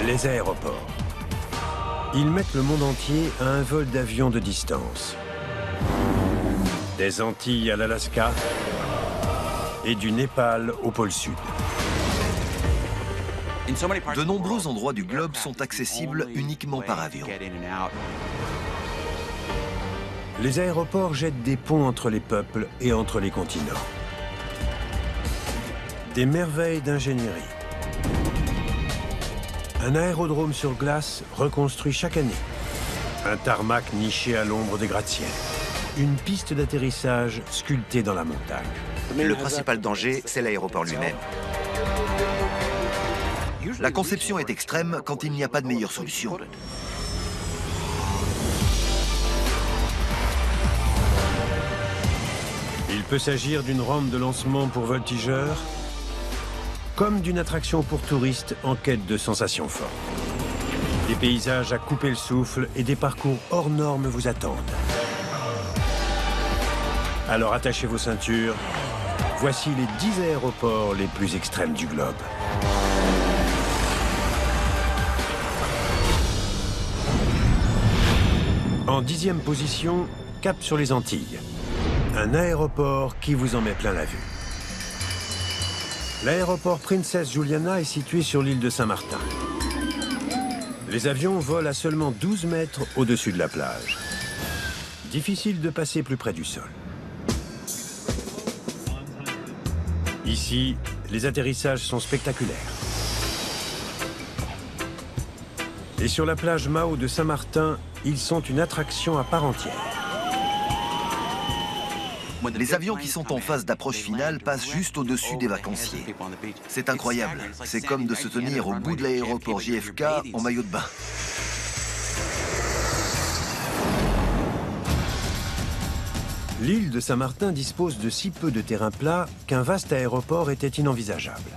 Les aéroports. Ils mettent le monde entier à un vol d'avion de distance. Des Antilles à l'Alaska et du Népal au pôle Sud. De nombreux endroits du globe sont accessibles uniquement par avion. Les aéroports jettent des ponts entre les peuples et entre les continents. Des merveilles d'ingénierie. Un aérodrome sur glace reconstruit chaque année. Un tarmac niché à l'ombre des gratte-ciels. Une piste d'atterrissage sculptée dans la montagne. Le principal danger, c'est l'aéroport lui-même. La conception est extrême quand il n'y a pas de meilleure solution. Il peut s'agir d'une rampe de lancement pour voltigeurs, comme d'une attraction pour touristes en quête de sensations fortes. Des paysages à couper le souffle et des parcours hors normes vous attendent. Alors attachez vos ceintures. Voici les 10 aéroports les plus extrêmes du globe. En 10e position, cap sur les Antilles. Un aéroport qui vous en met plein la vue. L'aéroport Princess Juliana est situé sur l'île de Saint-Martin. Les avions volent à seulement 12 mètres au-dessus de la plage. Difficile de passer plus près du sol. Ici, les atterrissages sont spectaculaires. Et sur la plage Mao de Saint-Martin, ils sont une attraction à part entière. Les avions qui sont en phase d'approche finale passent juste au-dessus des vacanciers. C'est incroyable. C'est comme de se tenir au bout de l'aéroport JFK en maillot de bain. L'île de Saint-Martin dispose de si peu de terrain plat qu'un vaste aéroport était inenvisageable.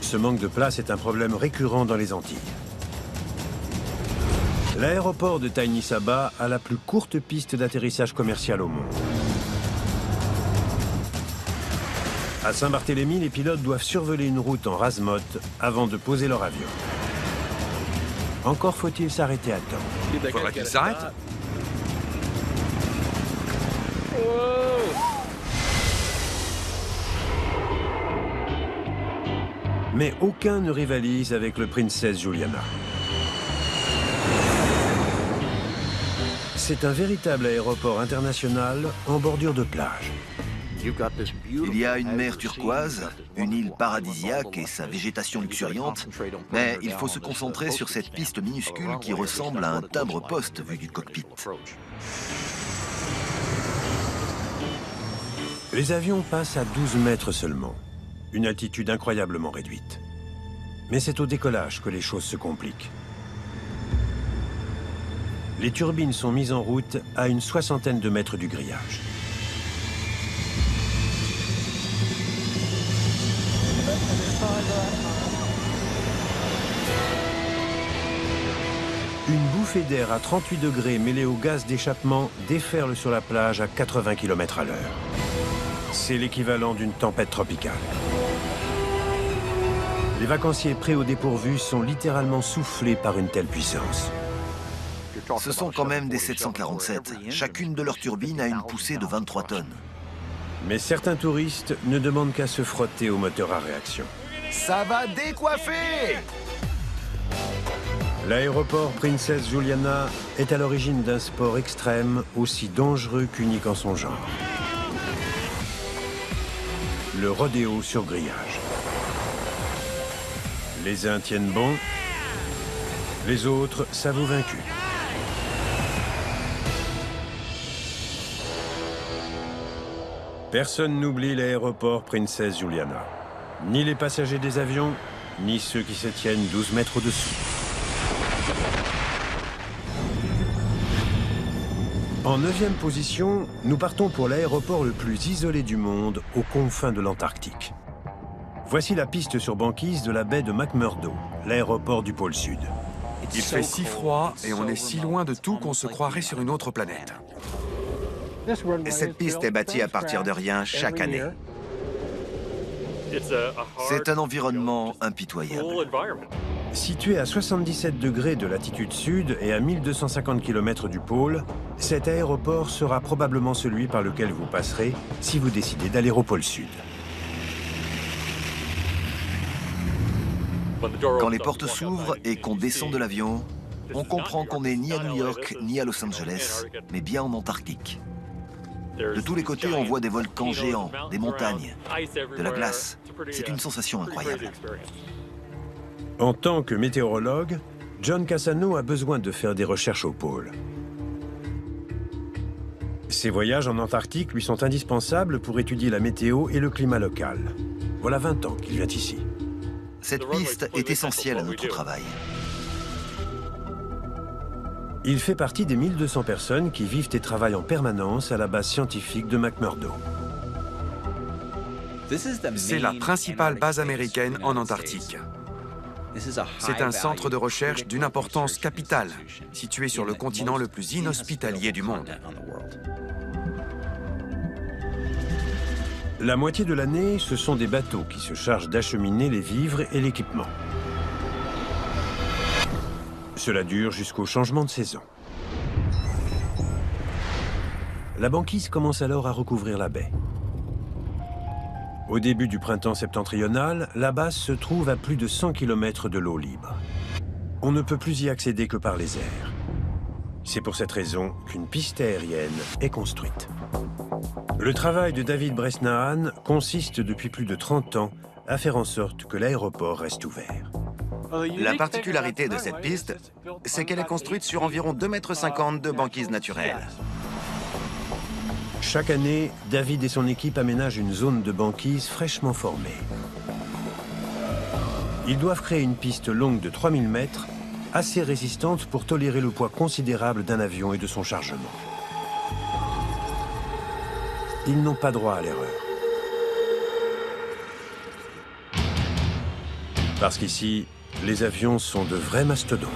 Ce manque de place est un problème récurrent dans les Antilles. L'aéroport de Taini Saba a la plus courte piste d'atterrissage commercial au monde. À Saint-Barthélemy, les pilotes doivent survoler une route en rase-motte avant de poser leur avion. Encore faut-il s'arrêter à temps. Faudrait qu'il s'arrête. Mais aucun ne rivalise avec le Princess Juliana. C'est un véritable aéroport international en bordure de plage. Il y a une mer turquoise, une île paradisiaque et sa végétation luxuriante, mais il faut se concentrer sur cette piste minuscule qui ressemble à un timbre-poste vu du cockpit. Les avions passent à 12 mètres seulement, une altitude incroyablement réduite. Mais c'est au décollage que les choses se compliquent. Les turbines sont mises en route à une 60aine de mètres du grillage. Une bouffée d'air à 38 degrés mêlée au gaz d'échappement déferle sur la plage à 80 km/h. C'est l'équivalent d'une tempête tropicale. Les vacanciers prêts au dépourvu sont littéralement soufflés par une telle puissance. Ce sont quand même des 747. Chacune de leurs turbines a une poussée de 23 tonnes. Mais certains touristes ne demandent qu'à se frotter au moteur à réaction. Ça va décoiffer! L'aéroport Princess Juliana est à l'origine d'un sport extrême aussi dangereux qu'unique en son genre. Le rodéo sur grillage. Les uns tiennent bon, les autres s'avouent vaincus. Personne n'oublie l'aéroport Princess Juliana. Ni les passagers des avions, ni ceux qui se tiennent 12 mètres au-dessous. En 9e position, nous partons pour l'aéroport le plus isolé du monde, aux confins de l'Antarctique. Voici la piste sur banquise de la baie de McMurdo, l'aéroport du pôle Sud. Il fait si froid et on est si loin de tout qu'on se croirait sur une autre planète. Et cette piste est bâtie à partir de rien chaque année. C'est un environnement impitoyable. Situé à 77 degrés de latitude sud et à 1250 km du pôle, cet aéroport sera probablement celui par lequel vous passerez si vous décidez d'aller au pôle sud. Quand les portes s'ouvrent et qu'on descend de l'avion, on comprend qu'on n'est ni à New York ni à Los Angeles, mais bien en Antarctique. De tous les côtés, on voit des volcans géants, des montagnes, de la glace. C'est une sensation incroyable. En tant que météorologue, John Cassano a besoin de faire des recherches au pôle. Ses voyages en Antarctique lui sont indispensables pour étudier la météo et le climat local. Voilà 20 ans qu'il vient ici. Cette piste est essentielle à notre travail. Il fait partie des 1200 personnes qui vivent et travaillent en permanence à la base scientifique de McMurdo. C'est la principale base américaine en Antarctique. C'est un centre de recherche d'une importance capitale, situé sur le continent le plus inhospitalier du monde. La moitié de l'année, ce sont des bateaux qui se chargent d'acheminer les vivres et l'équipement. Cela dure jusqu'au changement de saison. La banquise commence alors à recouvrir la baie. Au début du printemps septentrional, la base se trouve à plus de 100 km de l'eau libre. On ne peut plus y accéder que par les airs. C'est pour cette raison qu'une piste aérienne est construite. Le travail de David Bresnahan consiste depuis plus de 30 ans à faire en sorte que l'aéroport reste ouvert. La particularité de cette piste, c'est qu'elle est construite sur environ 2,50 m de banquise naturelle. Chaque année, David et son équipe aménagent une zone de banquise fraîchement formée. Ils doivent créer une piste longue de 3000 mètres, assez résistante pour tolérer le poids considérable d'un avion et de son chargement. Ils n'ont pas droit à l'erreur. Parce qu'ici, les avions sont de vrais mastodontes.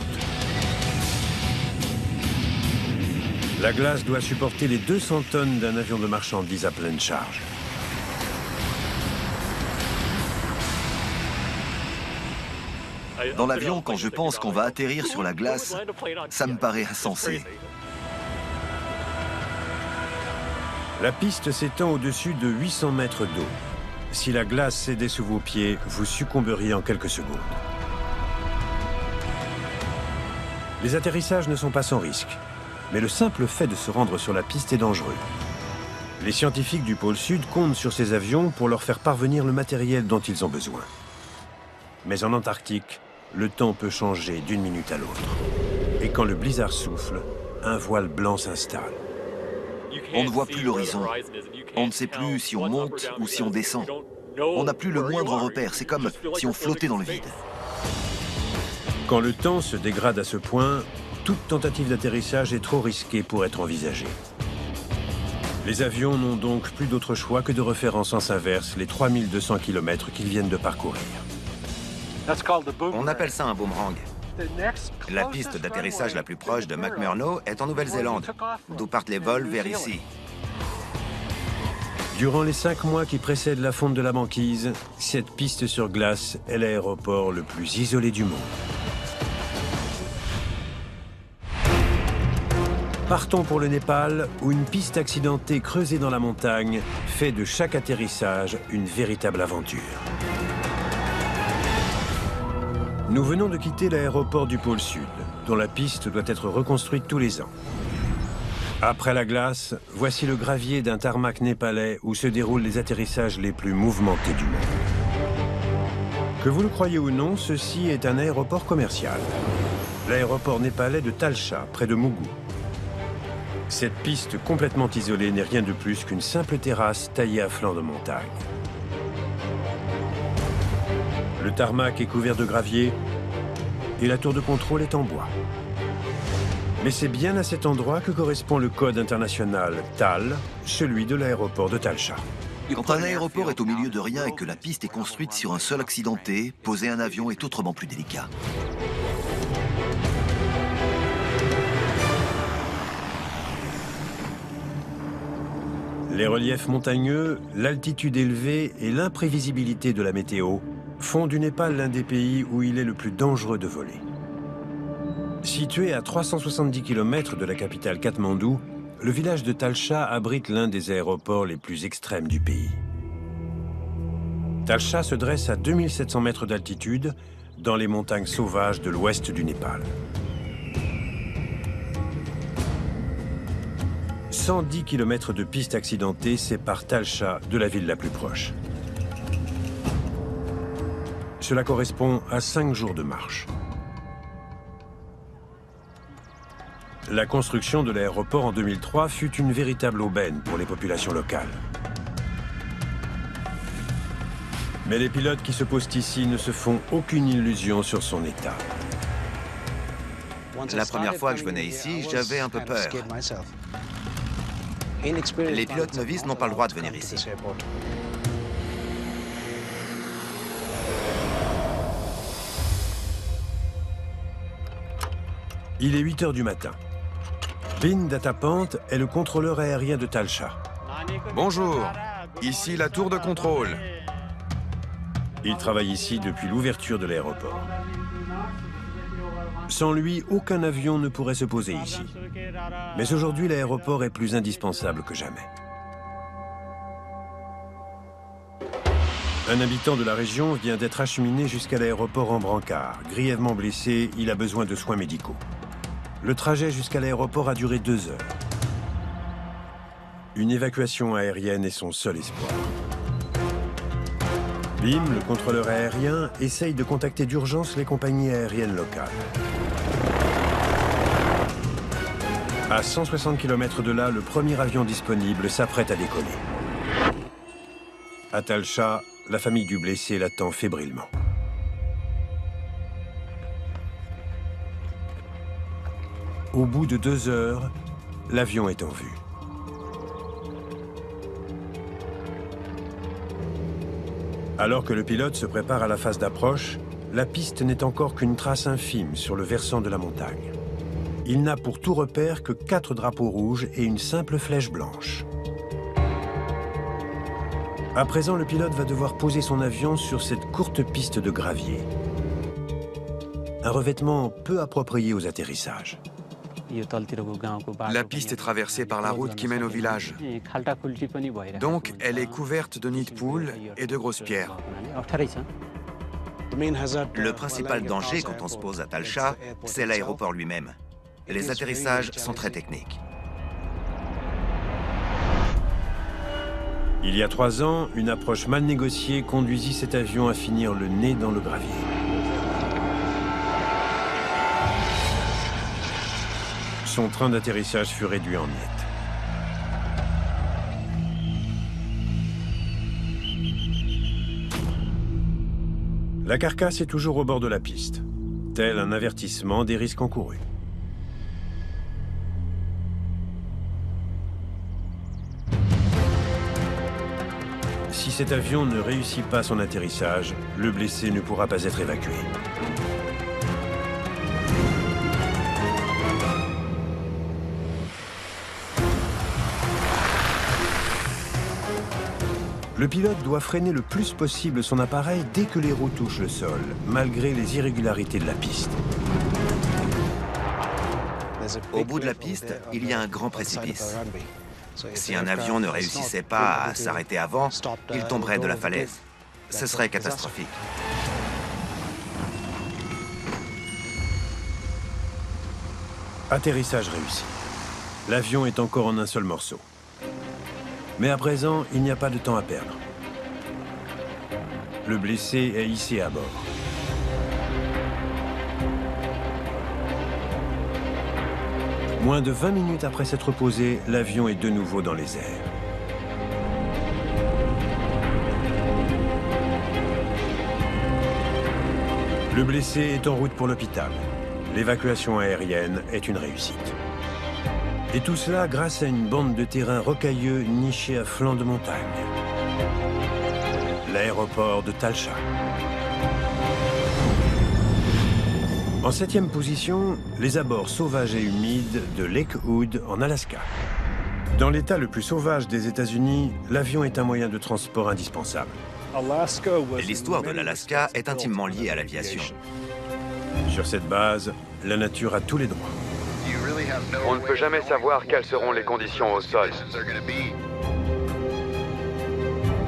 La glace doit supporter les 200 tonnes d'un avion de marchandises à pleine charge. Dans l'avion, quand je pense qu'on va atterrir sur la glace, ça me paraît insensé. La piste s'étend au-dessus de 800 mètres d'eau. Si la glace cédait sous vos pieds, vous succomberiez en quelques secondes. Les atterrissages ne sont pas sans risque, mais le simple fait de se rendre sur la piste est dangereux. Les scientifiques du pôle Sud comptent sur ces avions pour leur faire parvenir le matériel dont ils ont besoin. Mais en Antarctique, le temps peut changer d'une minute à l'autre. Et quand le blizzard souffle, un voile blanc s'installe. On ne voit plus l'horizon. On ne sait plus si on monte ou si on descend. On n'a plus le moindre repère. C'est comme si on flottait dans le vide. Quand le temps se dégrade à ce point, toute tentative d'atterrissage est trop risquée pour être envisagée. Les avions n'ont donc plus d'autre choix que de refaire en sens inverse les 3200 km qu'ils viennent de parcourir. On appelle ça un boomerang. La piste d'atterrissage la plus proche de McMurdo est en Nouvelle-Zélande, d'où partent les vols vers ici. Durant les 5 mois qui précèdent la fonte de la banquise, cette piste sur glace est l'aéroport le plus isolé du monde. Partons pour le Népal, où une piste accidentée creusée dans la montagne fait de chaque atterrissage une véritable aventure. Nous venons de quitter l'aéroport du pôle Sud, dont la piste doit être reconstruite tous les ans. Après la glace, voici le gravier d'un tarmac népalais où se déroulent les atterrissages les plus mouvementés du monde. Que vous le croyez ou non, ceci est un aéroport commercial. L'aéroport népalais de Talcha, près de Mugu. Cette piste complètement isolée n'est rien de plus qu'une simple terrasse taillée à flanc de montagne. Le tarmac est couvert de gravier et la tour de contrôle est en bois. Mais c'est bien à cet endroit que correspond le code international TAL, celui de l'aéroport de Talcha. Quand un aéroport est au milieu de rien et que la piste est construite sur un sol accidenté, poser un avion est autrement plus délicat. Les reliefs montagneux, l'altitude élevée et l'imprévisibilité de la météo font du Népal l'un des pays où il est le plus dangereux de voler. Situé à 370 km de la capitale Katmandou, le village de Talcha abrite l'un des aéroports les plus extrêmes du pays. Talcha se dresse à 2700 mètres d'altitude dans les montagnes sauvages de l'ouest du Népal. 110 km de pistes accidentées séparent Talcha de la ville la plus proche. Cela correspond à 5 jours de marche. La construction de l'aéroport en 2003 fut une véritable aubaine pour les populations locales. Mais les pilotes qui se posent ici ne se font aucune illusion sur son état. La première fois que je venais ici, j'avais un peu peur. Les pilotes novices n'ont pas le droit de venir ici. Il est 8 h du matin. Bin Datapant est le contrôleur aérien de Talcha. Bonjour, ici la tour de contrôle. Il travaille ici depuis l'ouverture de l'aéroport. Sans lui, aucun avion ne pourrait se poser ici. Mais aujourd'hui, l'aéroport est plus indispensable que jamais. Un habitant de la région vient d'être acheminé jusqu'à l'aéroport en brancard. Grièvement blessé, il a besoin de soins médicaux. Le trajet jusqu'à l'aéroport a duré 2 heures. Une évacuation aérienne est son seul espoir. Bim, le contrôleur aérien, essaye de contacter d'urgence les compagnies aériennes locales. À 160 km de là, le premier avion disponible s'apprête à décoller. À Talcha, la famille du blessé l'attend fébrilement. Au bout de 2 heures, l'avion est en vue. Alors que le pilote se prépare à la phase d'approche, la piste n'est encore qu'une trace infime sur le versant de la montagne. Il n'a pour tout repère que 4 drapeaux rouges et une simple flèche blanche. À présent, le pilote va devoir poser son avion sur cette courte piste de gravier. Un revêtement peu approprié aux atterrissages. La piste est traversée par la route qui mène au village. Donc, elle est couverte de nids de poules et de grosses pierres. Le principal danger quand on se pose à Talcha, c'est l'aéroport lui-même. Les atterrissages sont très techniques. Il y a 3 ans, une approche mal négociée conduisit cet avion à finir le nez dans le gravier. Son train d'atterrissage fut réduit en miettes. La carcasse est toujours au bord de la piste, tel un avertissement des risques encourus. Si cet avion ne réussit pas son atterrissage, le blessé ne pourra pas être évacué. Le pilote doit freiner le plus possible son appareil dès que les roues touchent le sol, malgré les irrégularités de la piste. Au bout de la piste, il y a un grand précipice. Si un avion ne réussissait pas à s'arrêter avant, il tomberait de la falaise. Ce serait catastrophique. Atterrissage réussi. L'avion est encore en un seul morceau. Mais à présent, il n'y a pas de temps à perdre. Le blessé est hissé à bord. Moins de 20 minutes après s'être posé, l'avion est de nouveau dans les airs. Le blessé est en route pour l'hôpital. L'évacuation aérienne est une réussite. Et tout cela grâce à une bande de terrain rocailleux nichée à flanc de montagne. L'aéroport de Talcha. En 7e position, les abords sauvages et humides de Lake Hood en Alaska. Dans l'état le plus sauvage des États-Unis, l'avion est un moyen de transport indispensable. L'histoire de l'Alaska est intimement liée à l'aviation. Sur cette base, la nature a tous les droits. On ne peut jamais savoir quelles seront les conditions au sol.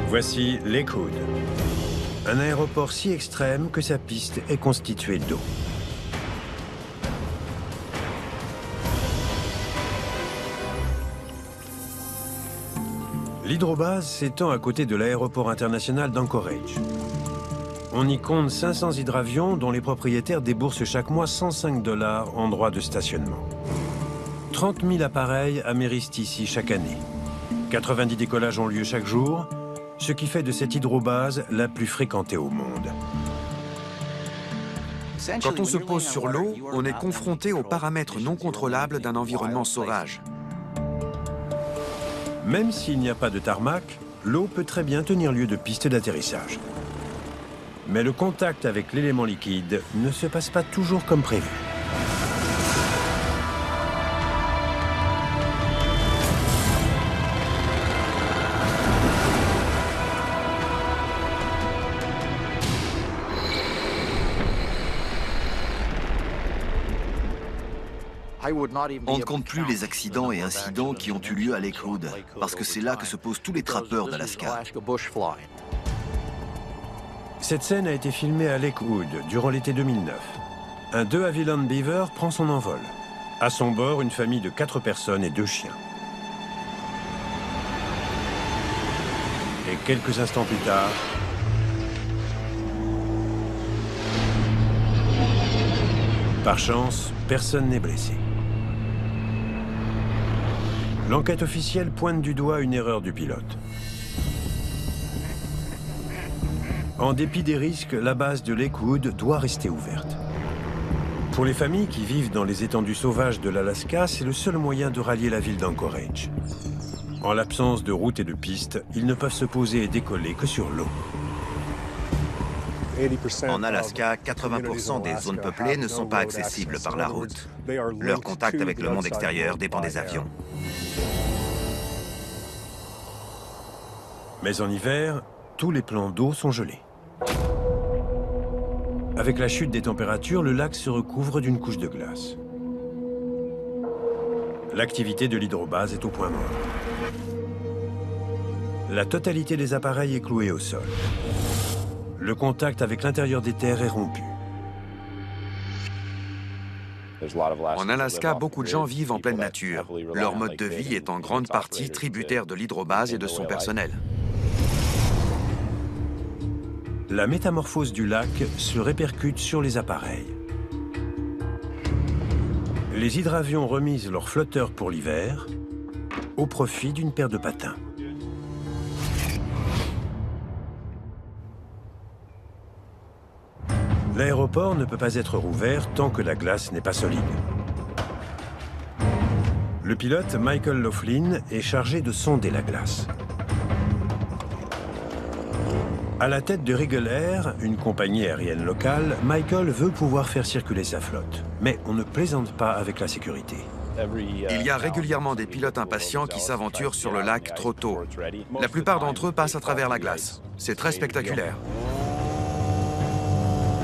Voici Lakewood, un aéroport si extrême que sa piste est constituée d'eau. L'hydrobase s'étend à côté de l'aéroport international d'Anchorage. On y compte 500 hydravions dont les propriétaires déboursent chaque mois 105 $ en droits de stationnement. 30 000 appareils amérissent ici chaque année. 90 décollages ont lieu chaque jour, ce qui fait de cette hydrobase la plus fréquentée au monde. Quand on se pose sur l'eau, on est confronté aux paramètres non contrôlables d'un environnement sauvage. Même s'il n'y a pas de tarmac, l'eau peut très bien tenir lieu de piste d'atterrissage. Mais le contact avec l'élément liquide ne se passe pas toujours comme prévu. On ne compte plus les accidents et incidents qui ont eu lieu à Lakewood, parce que c'est là que se posent tous les trappeurs d'Alaska. Cette scène a été filmée à Lakewood durant l'été 2009. Un De Havilland Beaver prend son envol. À son bord, une famille de 4 personnes et 2 chiens. Et quelques instants plus tard, par chance, personne n'est blessé. L'enquête officielle pointe du doigt une erreur du pilote. En dépit des risques, la base de Lakewood doit rester ouverte. Pour les familles qui vivent dans les étendues sauvages de l'Alaska, c'est le seul moyen de rallier la ville d'Anchorage. En l'absence de route et de piste, ils ne peuvent se poser et décoller que sur l'eau. En Alaska, 80% des zones peuplées ne sont pas accessibles par la route. Leur contact avec le monde extérieur dépend des avions. Mais en hiver, tous les plans d'eau sont gelés. Avec la chute des températures, le lac se recouvre d'une couche de glace. L'activité de l'hydrobase est au point mort. La totalité des appareils est clouée au sol. Le contact avec l'intérieur des terres est rompu. En Alaska, beaucoup de gens vivent en pleine nature. Leur mode de vie est en grande partie tributaire de l'hydrobase et de son personnel. La métamorphose du lac se répercute sur les appareils. Les hydravions remisent leurs flotteurs pour l'hiver au profit d'une paire de patins. L'aéroport ne peut pas être rouvert tant que la glace n'est pas solide. Le pilote, Michael Laughlin, est chargé de sonder la glace. À la tête de Regal Air, une compagnie aérienne locale, Michael veut pouvoir faire circuler sa flotte. Mais on ne plaisante pas avec la sécurité. Il y a régulièrement des pilotes impatients qui s'aventurent sur le lac trop tôt. La plupart d'entre eux passent à travers la glace. C'est très spectaculaire.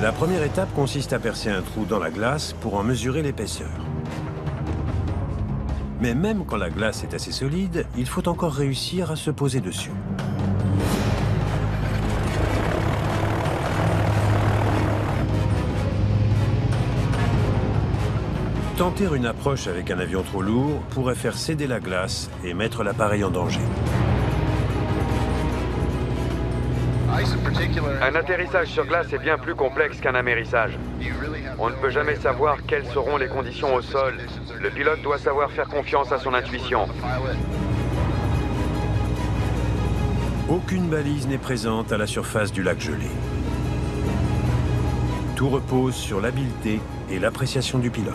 La première étape consiste à percer un trou dans la glace pour en mesurer l'épaisseur. Mais même quand la glace est assez solide, il faut encore réussir à se poser dessus. Tenter une approche avec un avion trop lourd pourrait faire céder la glace et mettre l'appareil en danger. Un atterrissage sur glace est bien plus complexe qu'un amérissage. On ne peut jamais savoir quelles seront les conditions au sol. Le pilote doit savoir faire confiance à son intuition. Aucune balise n'est présente à la surface du lac gelé. Tout repose sur l'habileté et l'appréciation du pilote.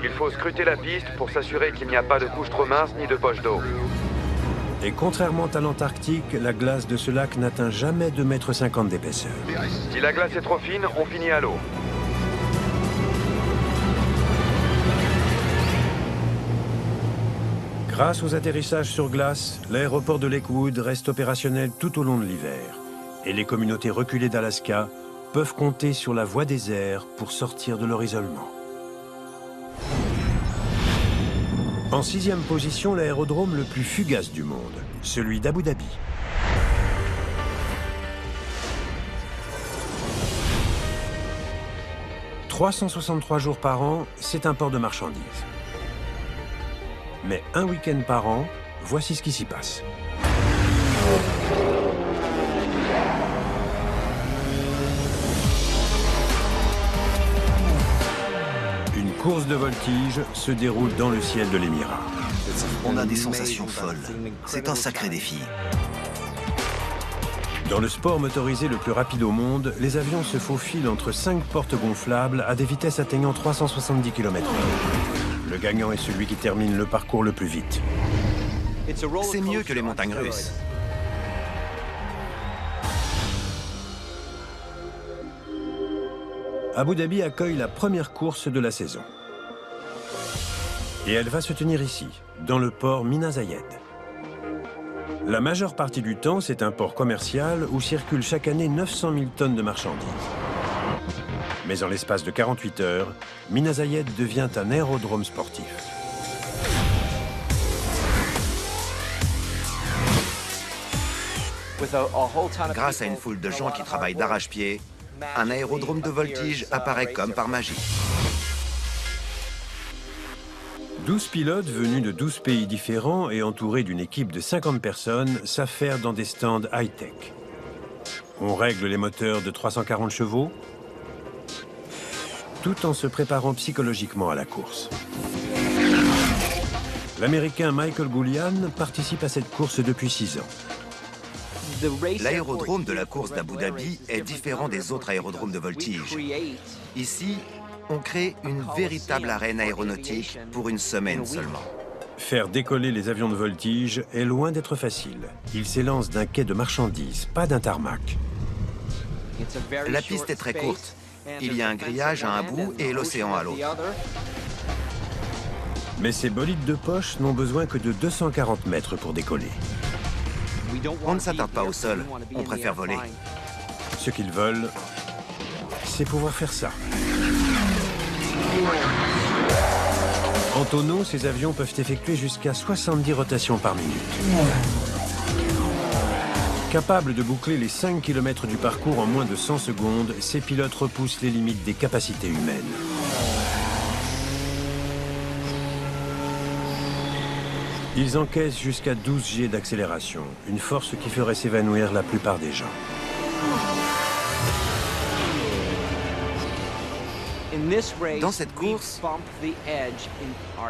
Il faut scruter la piste pour s'assurer qu'il n'y a pas de couche trop mince ni de poche d'eau. Et contrairement à l'Antarctique, la glace de ce lac n'atteint jamais 2,50 m d'épaisseur. Si la glace est trop fine, on finit à l'eau. Grâce aux atterrissages sur glace, l'aéroport de Lakewood reste opérationnel tout au long de l'hiver. Et les communautés reculées d'Alaska peuvent compter sur la voie des airs pour sortir de leur isolement. En 6e position, l'aérodrome le plus fugace du monde, celui d'Abu Dhabi. « 363 jours par an, c'est un port de marchandises. Mais un week-end par an, voici ce qui s'y passe. Une course de voltige se déroule dans le ciel de l'Émirat. On a des sensations folles. C'est un sacré défi. Dans le sport motorisé le plus rapide au monde, les avions se faufilent entre 5 portes gonflables à des vitesses atteignant 370 km/h. Le gagnant est celui qui termine le parcours le plus vite. C'est mieux que les montagnes russes. Abu Dhabi accueille la première course de la saison. Et elle va se tenir ici, dans le port Mina Zayed. La majeure partie du temps, c'est un port commercial où circulent chaque année 900 000 tonnes de marchandises. Mais en l'espace de 48 heures, Mina Zayed devient un aérodrome sportif. Grâce à une foule de gens qui travaillent d'arrache-pied, un aérodrome de voltige apparaît comme par magie. 12 pilotes venus de 12 pays différents et entourés d'une équipe de 50 personnes s'affairent dans des stands high-tech. On règle les moteurs de 340 chevaux, tout en se préparant psychologiquement à la course. L'Américain Michael Goulian participe à cette course depuis 6 ans. L'aérodrome de la course d'Abu Dhabi est différent des autres aérodromes de voltige. Ici, on crée une véritable arène aéronautique pour une semaine seulement. Faire décoller les avions de voltige est loin d'être facile. Ils s'élancent d'un quai de marchandises, pas d'un tarmac. La piste est très courte. Il y a un grillage à un bout et l'océan à l'autre. Mais ces bolides de poche n'ont besoin que de 240 mètres pour décoller. On ne s'attarde pas au sol, on préfère voler. Ce qu'ils veulent, c'est pouvoir faire ça. En tonneau, ces avions peuvent effectuer jusqu'à 70 rotations par minute. Capables de boucler les 5 km du parcours en moins de 100 secondes, ces pilotes repoussent les limites des capacités humaines. Ils encaissent jusqu'à 12 G d'accélération, une force qui ferait s'évanouir la plupart des gens. Dans cette course,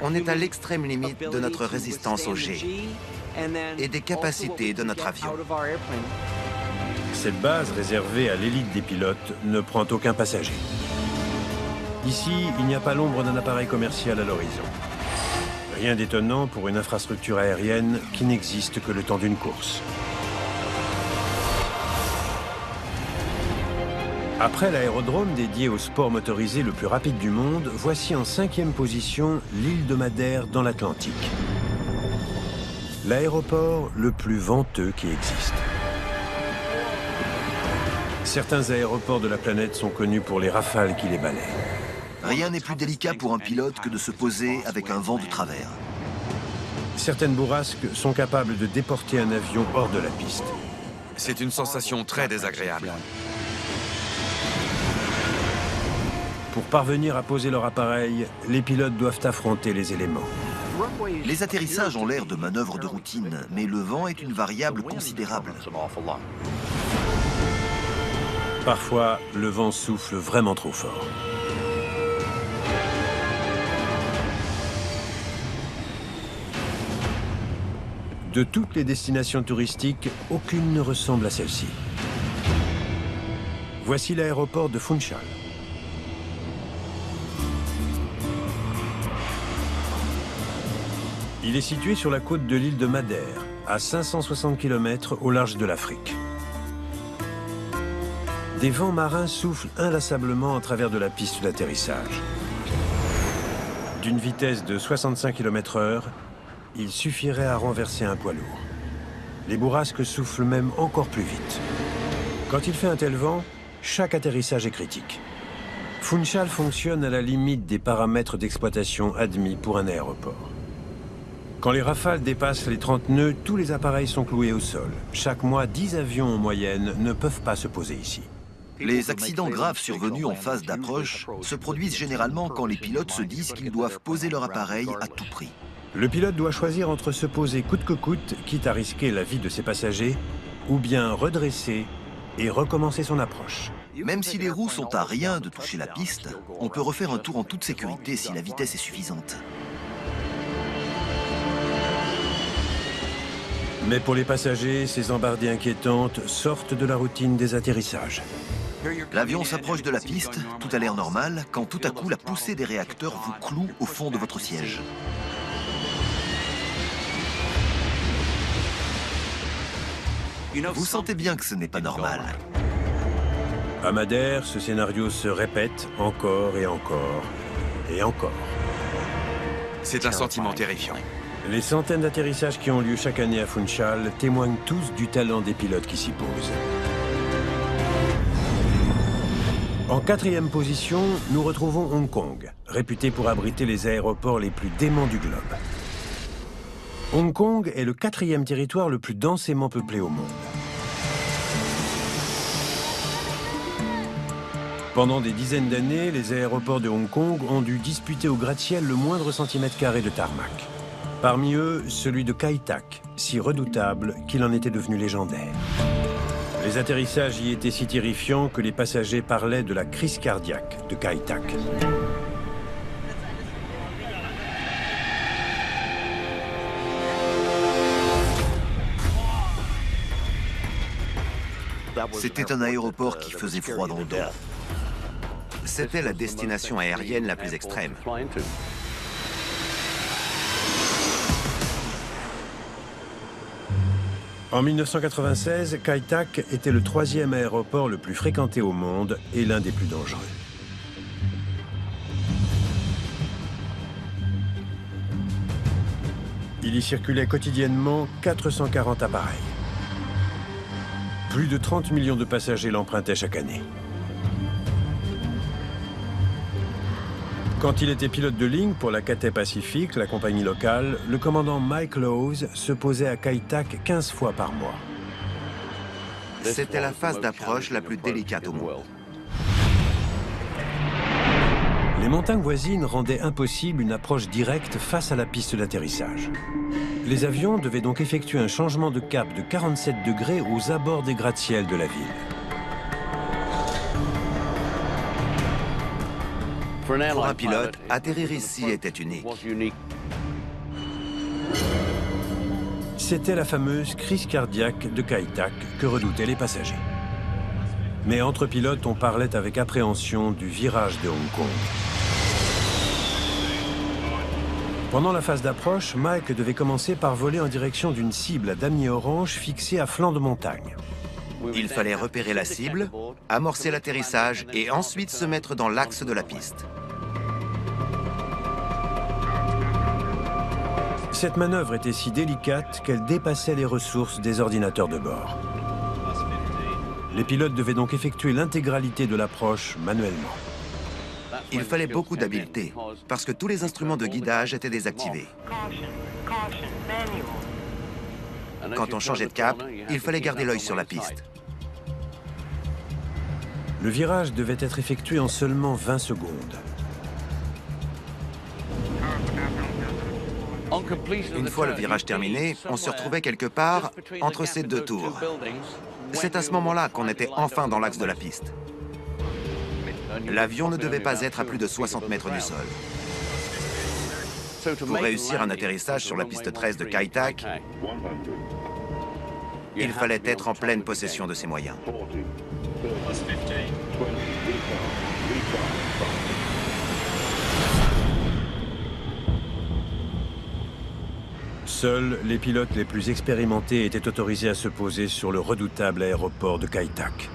on est à l'extrême limite de notre résistance au G et des capacités de notre avion. Cette base réservée à l'élite des pilotes ne prend aucun passager. Ici, il n'y a pas l'ombre d'un appareil commercial à l'horizon. Rien d'étonnant pour une infrastructure aérienne qui n'existe que le temps d'une course. Après l'aérodrome dédié au sport motorisé le plus rapide du monde, voici en 5e position l'île de Madère dans l'Atlantique. L'aéroport le plus venteux qui existe. Certains aéroports de la planète sont connus pour les rafales qui les balaient. Rien n'est plus délicat pour un pilote que de se poser avec un vent de travers. Certaines bourrasques sont capables de déporter un avion hors de la piste. C'est une sensation très désagréable. Pour parvenir à poser leur appareil, les pilotes doivent affronter les éléments. Les atterrissages ont l'air de manœuvres de routine, mais le vent est une variable considérable. Parfois, le vent souffle vraiment trop fort. De toutes les destinations touristiques, aucune ne ressemble à celle-ci. Voici l'aéroport de Funchal. Il est situé sur la côte de l'île de Madère, à 560 km au large de l'Afrique. Des vents marins soufflent inlassablement à travers de la piste d'atterrissage. D'une vitesse de 65 km/h, il suffirait à renverser un poids lourd. Les bourrasques soufflent même encore plus vite. Quand il fait un tel vent, chaque atterrissage est critique. Funchal fonctionne à la limite des paramètres d'exploitation admis pour un aéroport. Quand les rafales dépassent les 30 nœuds, tous les appareils sont cloués au sol. Chaque mois, 10 avions en moyenne ne peuvent pas se poser ici. Les accidents graves survenus en phase d'approche se produisent généralement quand les pilotes se disent qu'ils doivent poser leur appareil à tout prix. Le pilote doit choisir entre se poser coûte que coûte, quitte à risquer la vie de ses passagers, ou bien redresser et recommencer son approche. Même si les roues sont à rien de toucher la piste, on peut refaire un tour en toute sécurité si la vitesse est suffisante. Mais pour les passagers, ces embardées inquiétantes sortent de la routine des atterrissages. L'avion s'approche de la piste, tout a l'air normal, quand tout à coup la poussée des réacteurs vous cloue au fond de votre siège. Vous sentez bien que ce n'est pas normal. À Madère, ce scénario se répète encore et encore et encore. C'est un sentiment terrifiant. Les centaines d'atterrissages qui ont lieu chaque année à Funchal témoignent tous du talent des pilotes qui s'y posent. En 4e position, nous retrouvons Hong Kong, réputé pour abriter les aéroports les plus déments du globe. Hong Kong est le 4e territoire le plus densément peuplé au monde. Pendant des dizaines d'années, les aéroports de Hong Kong ont dû disputer au gratte-ciel le moindre centimètre carré de tarmac. Parmi eux, celui de Kai Tak, si redoutable qu'il en était devenu légendaire. Les atterrissages y étaient si terrifiants que les passagers parlaient de la crise cardiaque de Kai Tak. C'était un aéroport qui faisait froid dans le dos. C'était la destination aérienne la plus extrême. En 1996, Kai Tak était le 3e aéroport le plus fréquenté au monde et l'un des plus dangereux. Il y circulait quotidiennement 440 appareils. Plus de 30 millions de passagers l'empruntaient chaque année. Quand il était pilote de ligne pour la Cathay Pacific, la compagnie locale, le commandant Mike Lowes se posait à Kai Tak 15 fois par mois. C'était la phase d'approche la plus délicate au monde. Les montagnes voisines rendaient impossible une approche directe face à la piste d'atterrissage. Les avions devaient donc effectuer un changement de cap de 47 degrés aux abords des gratte-ciel de la ville. Pour un pilote, atterrir ici était unique. C'était la fameuse crise cardiaque de Kai Tak que redoutaient les passagers. Mais entre pilotes, on parlait avec appréhension du virage de Hong Kong. Pendant la phase d'approche, Mike devait commencer par voler en direction d'une cible à damier orange fixée à flanc de montagne. Il fallait repérer la cible, amorcer l'atterrissage et ensuite se mettre dans l'axe de la piste. Cette manœuvre était si délicate qu'elle dépassait les ressources des ordinateurs de bord. Les pilotes devaient donc effectuer l'intégralité de l'approche manuellement. Il fallait beaucoup d'habileté, parce que tous les instruments de guidage étaient désactivés. Quand on changeait de cap, il fallait garder l'œil sur la piste. Le virage devait être effectué en seulement 20 secondes. Une fois le virage terminé, on se retrouvait quelque part entre ces deux tours. C'est à ce moment-là qu'on était enfin dans l'axe de la piste. L'avion ne devait pas être à plus de 60 mètres du sol. Pour réussir un atterrissage sur la piste 13 de Kai Tak, il fallait être en pleine possession de ses moyens. Seuls les pilotes les plus expérimentés étaient autorisés à se poser sur le redoutable aéroport de Kai Tak.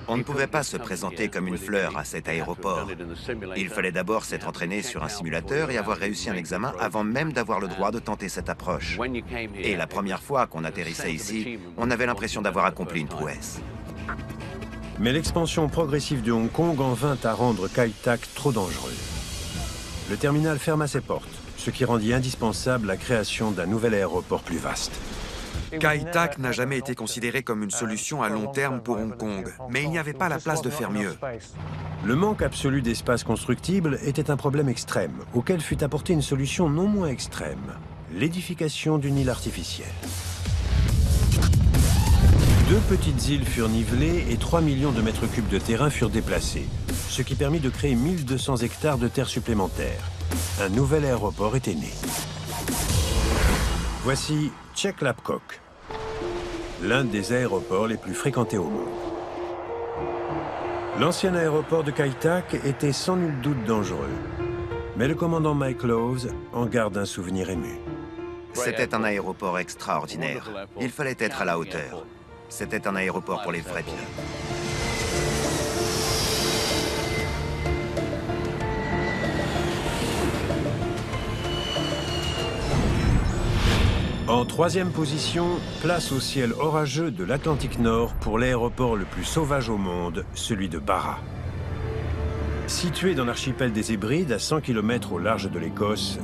On ne pouvait pas se présenter comme une fleur à cet aéroport. Il fallait d'abord s'être entraîné sur un simulateur et avoir réussi un examen avant même d'avoir le droit de tenter cette approche. Et la première fois qu'on atterrissait ici, on avait l'impression d'avoir accompli une prouesse. Mais l'expansion progressive de Hong Kong en vint à rendre Kai Tak trop dangereux. Le terminal ferma ses portes, ce qui rendit indispensable la création d'un nouvel aéroport plus vaste. Kai Tak n'a jamais été considéré comme une solution à long terme pour Hong Kong, mais il n'y avait pas la place de faire mieux. Le manque absolu d'espace constructible était un problème extrême, auquel fut apportée une solution non moins extrême, l'édification d'une île artificielle. 2 petites îles furent nivelées et 3 millions de mètres cubes de terrain furent déplacés, ce qui permit de créer 1200 hectares de terre supplémentaires. Un nouvel aéroport était né. Voici Chek Lap Kok, l'un des aéroports les plus fréquentés au monde. L'ancien aéroport de Kai Tak était sans nul doute dangereux, mais le commandant Mike Loves en garde un souvenir ému. C'était un aéroport extraordinaire. Il fallait être à la hauteur. C'était un aéroport pour les vrais pilotes. En 3e position, place au ciel orageux de l'Atlantique Nord pour l'aéroport le plus sauvage au monde, celui de Barra. Situé dans l'archipel des Hébrides, à 100 km au large de l'Écosse,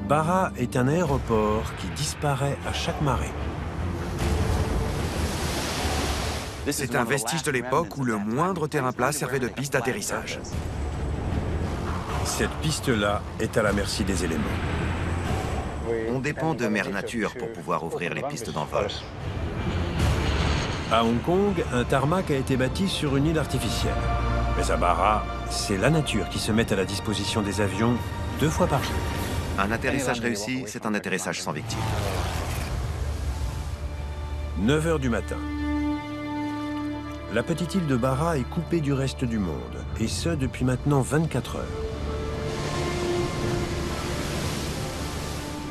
Barra est un aéroport qui disparaît à chaque marée. C'est un vestige de l'époque où le moindre terrain plat servait de piste d'atterrissage. Cette piste-là est à la merci des éléments. On dépend de Mère Nature pour pouvoir ouvrir les pistes d'envol. À Hong Kong, un tarmac a été bâti sur une île artificielle. Mais à Barra, c'est la nature qui se met à la disposition des avions 2 fois par jour. Un atterrissage réussi, c'est un atterrissage sans victime. 9 h du matin. La petite île de Barra est coupée du reste du monde, et ce depuis maintenant 24 heures.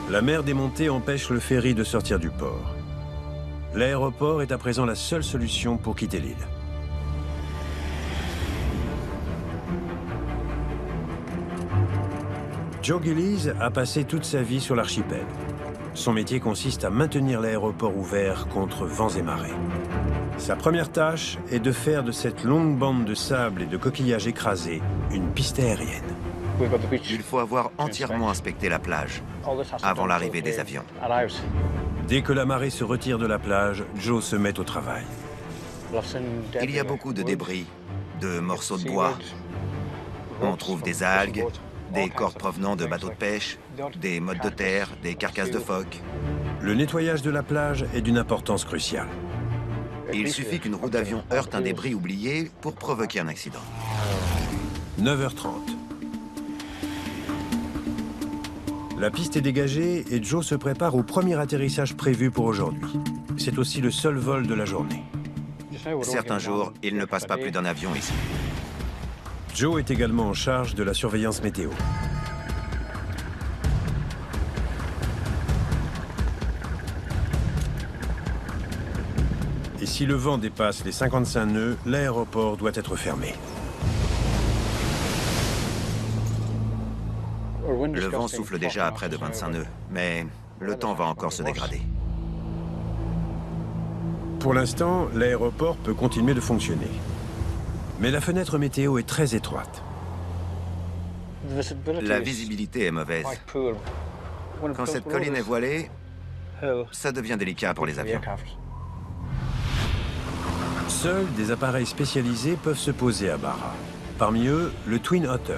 La mer démontée empêche le ferry de sortir du port. L'aéroport est à présent la seule solution pour quitter l'île. Joe Gillies a passé toute sa vie sur l'archipel. Son métier consiste à maintenir l'aéroport ouvert contre vents et marées. Sa première tâche est de faire de cette longue bande de sable et de coquillages écrasés une piste aérienne. Il faut avoir entièrement inspecté la plage avant l'arrivée des avions. Dès que la marée se retire de la plage, Joe se met au travail. Il y a beaucoup de débris, de morceaux de bois. On trouve des algues, des cordes provenant de bateaux de pêche, des mottes de terre, des carcasses de phoques. Le nettoyage de la plage est d'une importance cruciale. Il suffit qu'une roue d'avion heurte un débris oublié pour provoquer un accident. 9 h 30. La piste est dégagée et Joe se prépare au premier atterrissage prévu pour aujourd'hui. C'est aussi le seul vol de la journée. Certains jours, il ne passe pas plus d'un avion ici. Joe est également en charge de la surveillance météo. Et si le vent dépasse les 55 nœuds, l'aéroport doit être fermé. Le vent souffle déjà à près de 25 nœuds, mais le temps va encore se dégrader. Pour l'instant, l'aéroport peut continuer de fonctionner. Mais la fenêtre météo est très étroite. La visibilité est mauvaise. Quand cette colline est voilée, ça devient délicat pour les avions. Seuls des appareils spécialisés peuvent se poser à Barra. Parmi eux, le Twin Otter.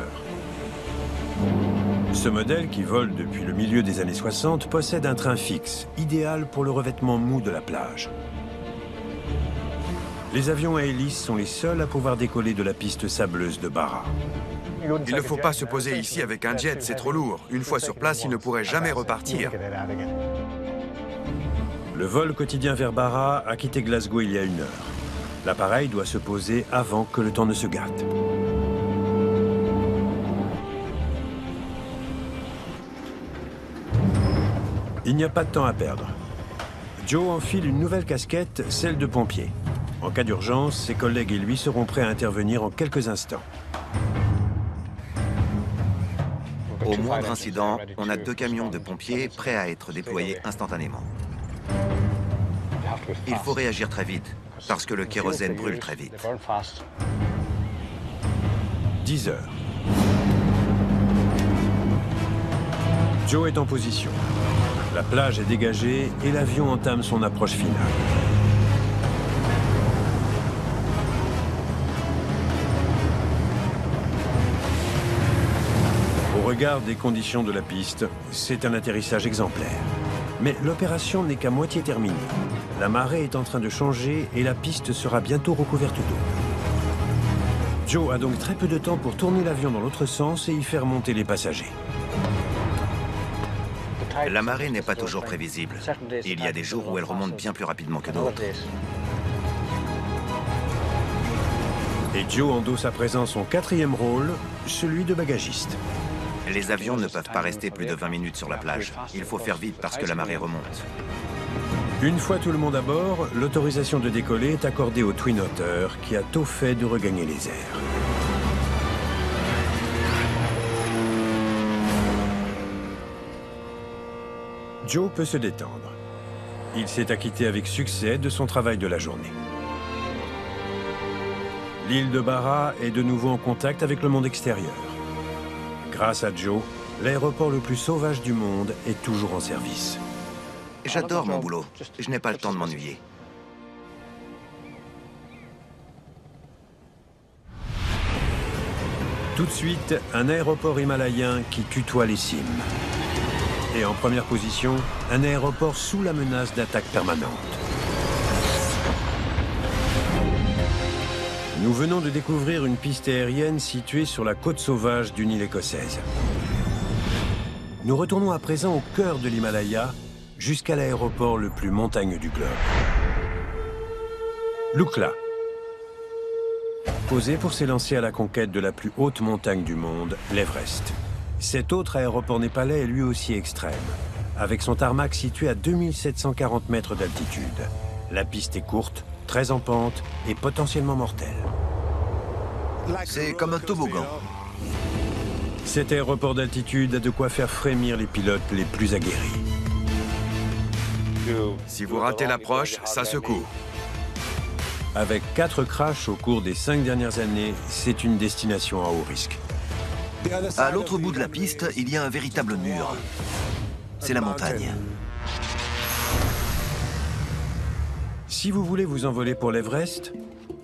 Ce modèle, qui vole depuis le milieu des années 60, possède un train fixe, idéal pour le revêtement mou de la plage. Les avions à hélice sont les seuls à pouvoir décoller de la piste sableuse de Barra. Il ne faut pas se poser ici avec un jet, c'est trop lourd. Une fois sur place, il ne pourrait jamais repartir. Le vol quotidien vers Barra a quitté Glasgow il y a 1 heure. L'appareil doit se poser avant que le temps ne se gâte. Il n'y a pas de temps à perdre. Joe enfile une nouvelle casquette, celle de pompier. En cas d'urgence, ses collègues et lui seront prêts à intervenir en quelques instants. Au moindre incident, on a 2 camions de pompiers prêts à être déployés instantanément. Il faut réagir très vite, parce que le kérosène brûle très vite. 10 heures. Joe est en position. La plage est dégagée et l'avion entame son approche finale. Au regard des conditions de la piste, c'est un atterrissage exemplaire. Mais l'opération n'est qu'à moitié terminée. La marée est en train de changer et la piste sera bientôt recouverte d'eau. Joe a donc très peu de temps pour tourner l'avion dans l'autre sens et y faire monter les passagers. La marée n'est pas toujours prévisible. Il y a des jours où elle remonte bien plus rapidement que d'autres. Et Joe endosse à présent son 4e rôle, celui de bagagiste. Les avions ne peuvent pas rester plus de 20 minutes sur la plage. Il faut faire vite parce que la marée remonte. Une fois tout le monde à bord, l'autorisation de décoller est accordée au Twin Otter, qui a tôt fait de regagner les airs. Joe peut se détendre. Il s'est acquitté avec succès de son travail de la journée. L'île de Barra est de nouveau en contact avec le monde extérieur. Grâce à Joe, l'aéroport le plus sauvage du monde est toujours en service. J'adore mon boulot. Je n'ai pas le temps de m'ennuyer. Tout de suite, un aéroport himalayen qui tutoie les cimes. Et en première position, un aéroport sous la menace d'attaque permanente. Nous venons de découvrir une piste aérienne située sur la côte sauvage d'une île écossaise. Nous retournons à présent au cœur de l'Himalaya, jusqu'à l'aéroport le plus montagneux du globe. Lukla. Posé pour s'élancer à la conquête de la plus haute montagne du monde, l'Everest. Cet autre aéroport népalais est lui aussi extrême, avec son tarmac situé à 2740 mètres d'altitude. La piste est courte, très en pente et potentiellement mortelle. C'est comme un toboggan. Cet aéroport d'altitude a de quoi faire frémir les pilotes les plus aguerris. Si vous ratez l'approche, ça secoue. Avec 4 crashs au cours des 5 dernières années, c'est une destination à haut risque. À l'autre bout de la piste, il y a un véritable mur. C'est la montagne. Si vous voulez vous envoler pour l'Everest,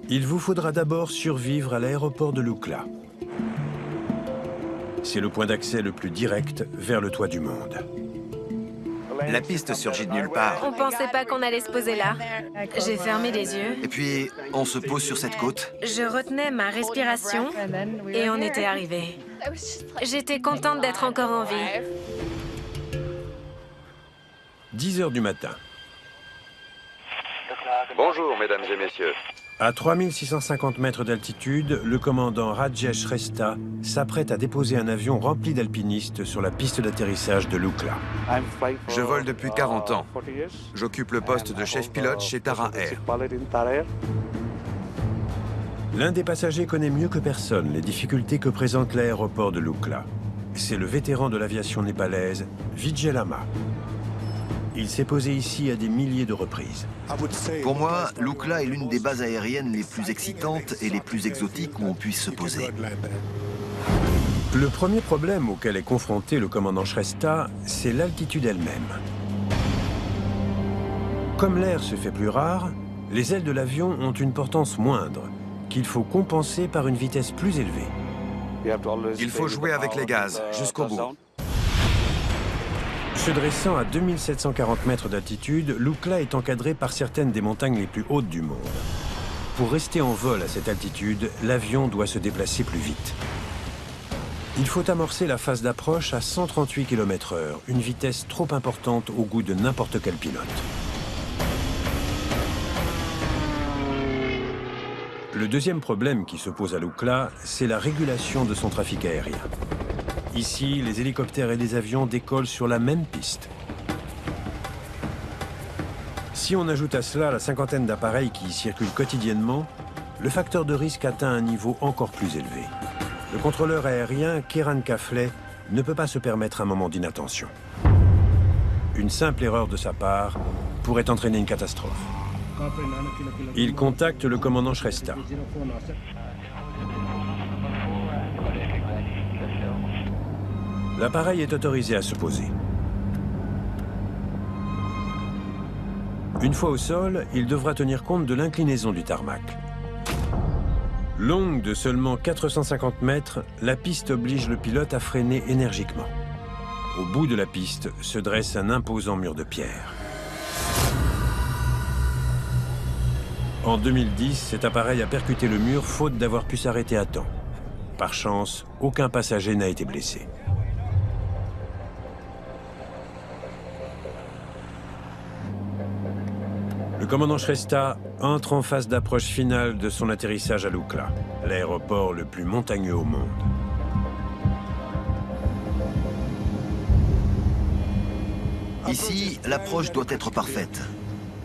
il vous faudra d'abord survivre à l'aéroport de Lukla. C'est le point d'accès le plus direct vers le toit du monde. La piste surgit de nulle part. On pensait pas qu'on allait se poser là. J'ai fermé les yeux. Et puis, on se pose sur cette côte. Je retenais ma respiration et on était arrivé. J'étais contente d'être encore en vie. 10 heures du matin. Bonjour, mesdames et messieurs. À 3650 mètres d'altitude, le commandant Rajesh Shrestha s'apprête à déposer un avion rempli d'alpinistes sur la piste d'atterrissage de Lukla. Je vole depuis 40 ans. J'occupe le poste de chef pilote chez Tara Air. L'un des passagers connaît mieux que personne les difficultés que présente l'aéroport de Lukla. C'est le vétéran de l'aviation népalaise, Vijay Lama. Il s'est posé ici à des milliers de reprises. Pour moi, Lukla est l'une des bases aériennes les plus excitantes et les plus exotiques où on puisse se poser. Le premier problème auquel est confronté le commandant Shrestha, c'est l'altitude elle-même. Comme l'air se fait plus rare, les ailes de l'avion ont une portance moindre, qu'il faut compenser par une vitesse plus élevée. Il faut jouer avec les gaz, jusqu'au bout. Se dressant à 2740 mètres d'altitude, Lukla est encadré par certaines des montagnes les plus hautes du monde. Pour rester en vol à cette altitude, l'avion doit se déplacer plus vite. Il faut amorcer la phase d'approche à 138 km/h, une vitesse trop importante au goût de n'importe quel pilote. Le deuxième problème qui se pose à Lukla, c'est la régulation de son trafic aérien. Ici, les hélicoptères et les avions décollent sur la même piste. Si on ajoute à cela la cinquantaine d'appareils qui y circulent quotidiennement, le facteur de risque atteint un niveau encore plus élevé. Le contrôleur aérien Kieran Kafley ne peut pas se permettre un moment d'inattention. Une simple erreur de sa part pourrait entraîner une catastrophe. Il contacte le commandant Shrestha. L'appareil est autorisé à se poser. Une fois au sol, il devra tenir compte de l'inclinaison du tarmac. Longue de seulement 450 mètres, la piste oblige le pilote à freiner énergiquement. Au bout de la piste se dresse un imposant mur de pierre. En 2010, cet appareil a percuté le mur faute d'avoir pu s'arrêter à temps. Par chance, aucun passager n'a été blessé. Le commandant Shrestha entre en phase d'approche finale de son atterrissage à Lukla, l'aéroport le plus montagneux au monde. Ici, l'approche doit être parfaite.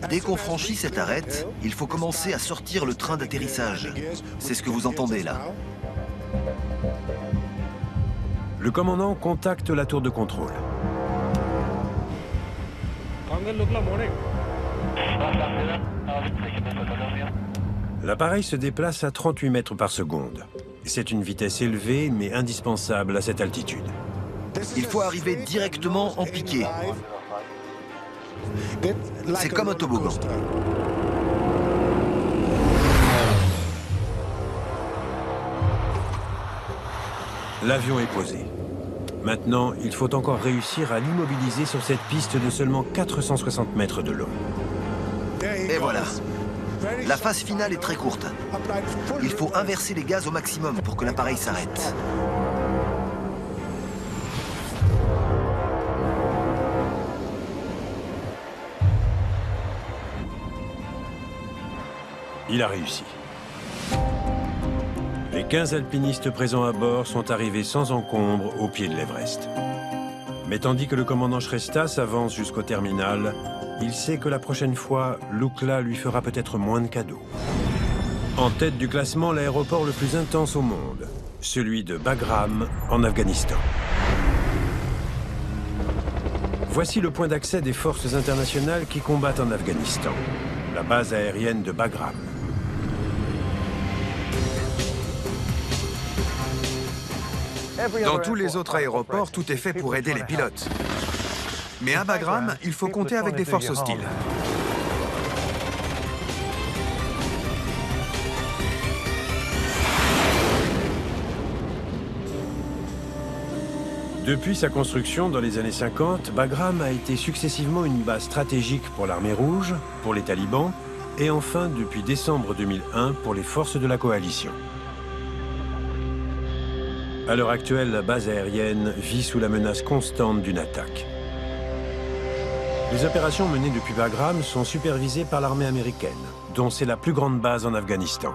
Dès qu'on franchit cette arête, il faut commencer à sortir le train d'atterrissage. C'est ce que vous entendez là. Le commandant contacte la tour de contrôle. L'appareil se déplace à 38 mètres par seconde. C'est une vitesse élevée, mais indispensable à cette altitude. Il faut arriver directement en piqué. C'est comme un toboggan. L'avion est posé. Maintenant, il faut encore réussir à l'immobiliser sur cette piste de seulement 460 mètres de long. Et voilà. La phase finale est très courte. Il faut inverser les gaz au maximum pour que l'appareil s'arrête. Il a réussi. Les 15 alpinistes présents à bord sont arrivés sans encombre au pied de l'Everest. Mais tandis que le commandant Shrestha s'avance jusqu'au terminal, il sait que la prochaine fois, Lukla lui fera peut-être moins de cadeaux. En tête du classement, l'aéroport le plus intense au monde, celui de Bagram, en Afghanistan. Voici le point d'accès des forces internationales qui combattent en Afghanistan, la base aérienne de Bagram. Dans tous les autres aéroports, tout est fait pour aider les pilotes. Mais à Bagram, il faut compter avec des forces hostiles. Depuis sa construction dans les années 50, Bagram a été successivement une base stratégique pour l'armée rouge, pour les talibans, et enfin, depuis décembre 2001, pour les forces de la coalition. À l'heure actuelle, la base aérienne vit sous la menace constante d'une attaque. Les opérations menées depuis Bagram sont supervisées par l'armée américaine, dont c'est la plus grande base en Afghanistan.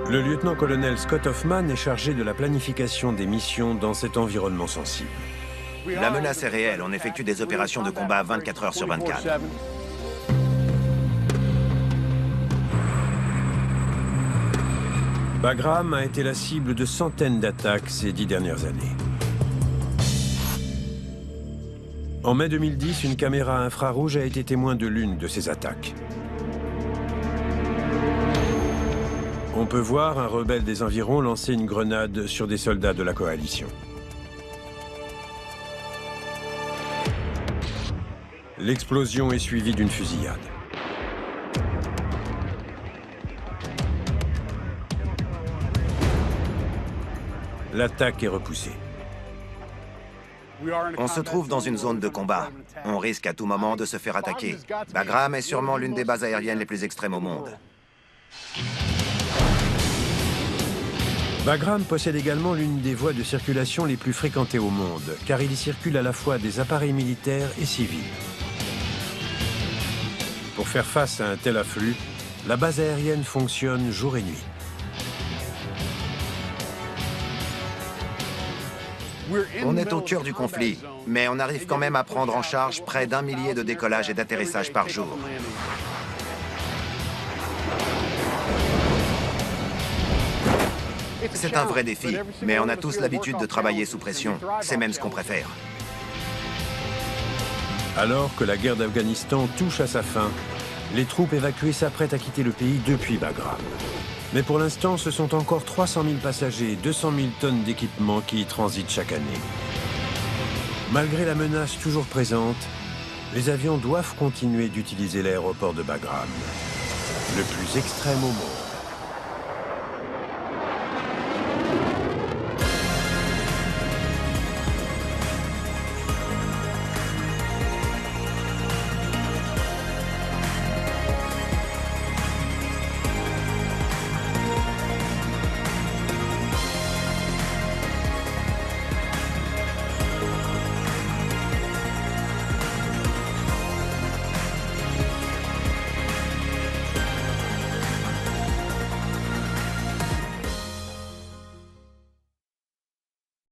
Le lieutenant-colonel Scott Hoffman est chargé de la planification des missions dans cet environnement sensible. La menace est réelle, on effectue des opérations de combat 24 heures sur 24. Bagram a été la cible de centaines d'attaques ces 10 dernières années. En mai 2010, une caméra infrarouge a été témoin de l'une de ces attaques. On peut voir un rebelle des environs lancer une grenade sur des soldats de la coalition. L'explosion est suivie d'une fusillade. L'attaque est repoussée. On se trouve dans une zone de combat. On risque à tout moment de se faire attaquer. Bagram est sûrement l'une des bases aériennes les plus extrêmes au monde. Bagram possède également l'une des voies de circulation les plus fréquentées au monde, car il y circule à la fois des appareils militaires et civils. Pour faire face à un tel afflux, la base aérienne fonctionne jour et nuit. On est au cœur du conflit, mais on arrive quand même à prendre en charge près d'1 millier de décollages et d'atterrissages par jour. C'est un vrai défi, mais on a tous l'habitude de travailler sous pression. C'est même ce qu'on préfère. Alors que la guerre d'Afghanistan touche à sa fin, les troupes évacuées s'apprêtent à quitter le pays depuis Bagram. Mais pour l'instant, ce sont encore 300 000 passagers et 200 000 tonnes d'équipements qui y transitent chaque année. Malgré la menace toujours présente, les avions doivent continuer d'utiliser l'aéroport de Bagram, le plus extrême au monde.